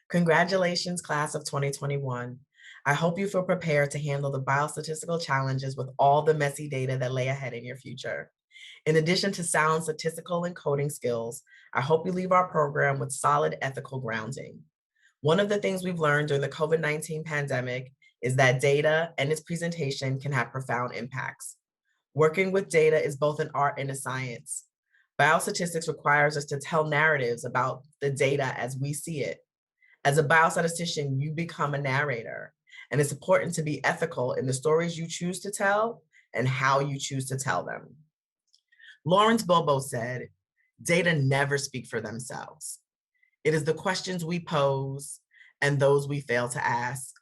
Congratulations, class of 2021. I hope you feel prepared to handle the biostatistical challenges with all the messy data that lay ahead in your future. In addition to sound statistical and coding skills, I hope you leave our program with solid ethical grounding. One of the things we've learned during the COVID-19 pandemic is that data and its presentation can have profound impacts. Working with data is both an art and a science. Biostatistics requires us to tell narratives about the data as we see it. As a biostatistician, you become a narrator, and it's important to be ethical in the stories you choose to tell and how you choose to tell them. Lawrence Bobo said, "Data never speak for themselves. It is the questions we pose and those we fail to ask,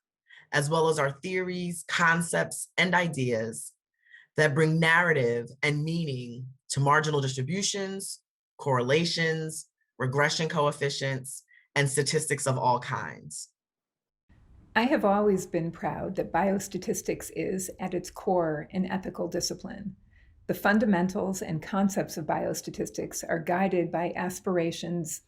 as well as our theories, concepts, and ideas that bring narrative and meaning to marginal distributions, correlations, regression coefficients, and statistics of all kinds." I have always been proud that biostatistics is, at its core, an ethical discipline. The fundamentals and concepts of biostatistics are guided by aspirations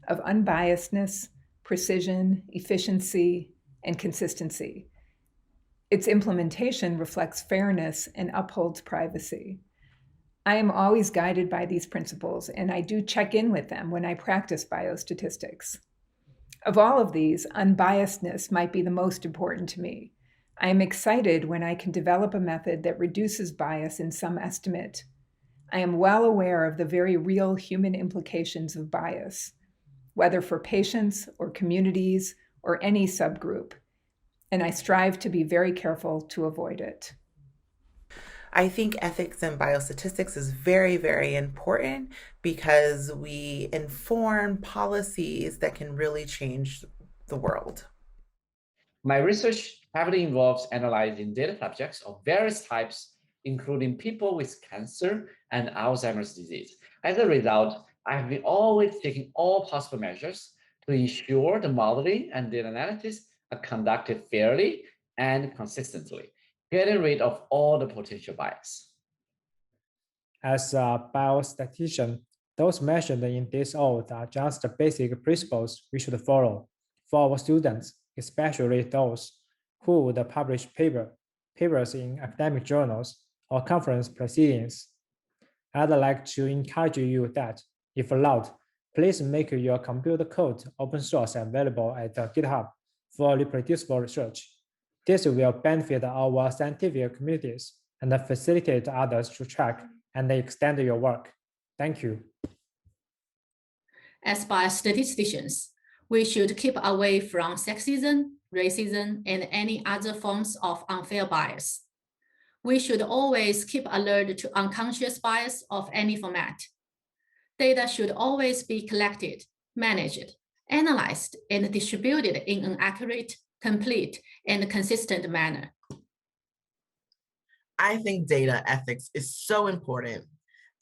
of unbiasedness, precision, efficiency, and consistency. Its implementation reflects fairness and upholds privacy. I am always guided by these principles, and I do check in with them when I practice biostatistics. Of all of these, unbiasedness might be the most important to me. I am excited when I can develop a method that reduces bias in some estimate. I am well aware of the very real human implications of bias, whether for patients or communities or any subgroup, and I strive to be very careful to avoid it. I think ethics in biostatistics is very, very important because we inform policies that can really change the world. My research heavily involves analyzing data subjects of various types, including people with cancer and Alzheimer's disease. As a result, I have been always taking all possible measures to ensure the modeling and data analysis are conducted fairly and consistently, getting rid of all the potential bias. As a biostatistician, those mentioned in this oath are just the basic principles we should follow for our students, especially those who would publish papers in academic journals or conference proceedings. I'd like to encourage you that, if allowed, please make your computer code open source available at GitHub for reproducible research. This will benefit our scientific communities and facilitate others to track and extend your work. Thank you. As biostatisticians, we should keep away from sexism, racism, and any other forms of unfair bias. We should always keep alert to unconscious bias of any format. Data should always be collected, managed, analyzed, and distributed in an accurate, complete, and consistent manner. I think data ethics is so important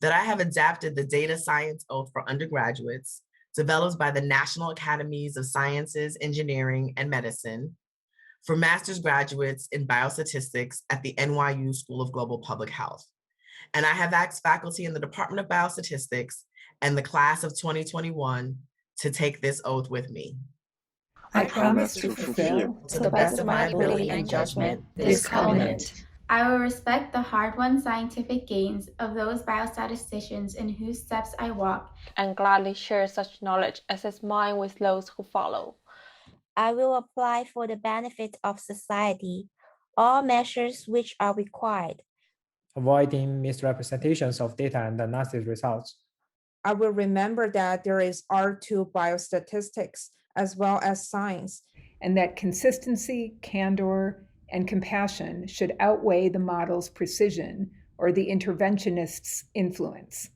that I have adapted the data science oath for undergraduates developed by the National Academies of Sciences, Engineering, and Medicine for master's graduates in biostatistics at the NYU School of Global Public Health. And I have asked faculty in the Department of Biostatistics and the class of 2021 to take this oath with me. I promise to fulfill, to the best of my ability and judgment, this covenant. I will respect the hard-won scientific gains of those biostatisticians in whose steps I walk, and gladly share such knowledge as is mine with those who follow. I will apply for the benefit of society all measures which are required, avoiding misrepresentations of data and analysis results. I will remember that there is art to biostatistics as well as science, and that consistency, candor, and compassion should outweigh the model's precision or the interventionist's influence.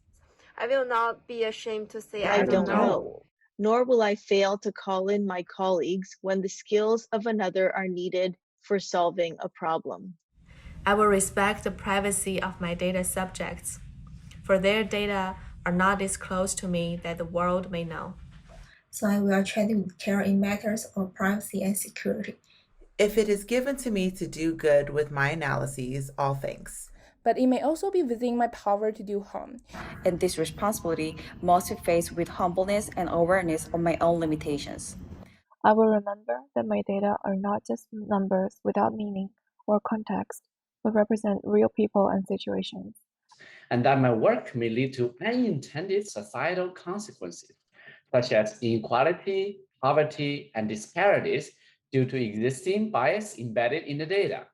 I will not be ashamed to say I don't know. Nor will I fail to call in my colleagues when the skills of another are needed for solving a problem. I will respect the privacy of my data subjects, for their data are not disclosed to me that the world may know. So I will tread with care in matters of privacy and security. If it is given to me to do good with my analyses, all thanks. But it may also be within my power to do harm. And this responsibility must be faced with humbleness and awareness of my own limitations. I will remember that my data are not just numbers without meaning or context, but represent real people and situations. And that my work may lead to unintended societal consequences, such as inequality, poverty, and disparities due to existing bias embedded in the data.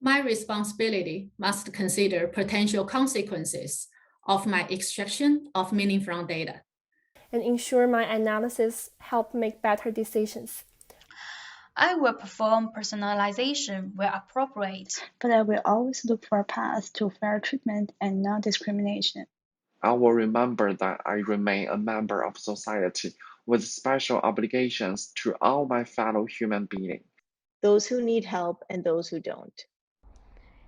My responsibility must consider potential consequences of my extraction of meaning from data, and ensure my analysis help make better decisions. I will perform personalization where appropriate, but I will always look for a path to fair treatment and non-discrimination. I will remember that I remain a member of society with special obligations to all my fellow human beings, those who need help and those who don't.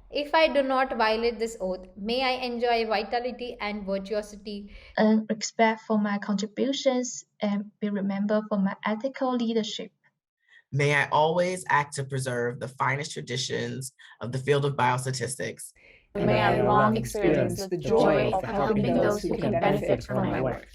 If I do not violate this oath, may I enjoy vitality and virtuosity, earn respect for my contributions, and be remembered for my ethical leadership. May I always act to preserve the finest traditions of the field of biostatistics. May I long experience the joy of helping those who can benefit from my work.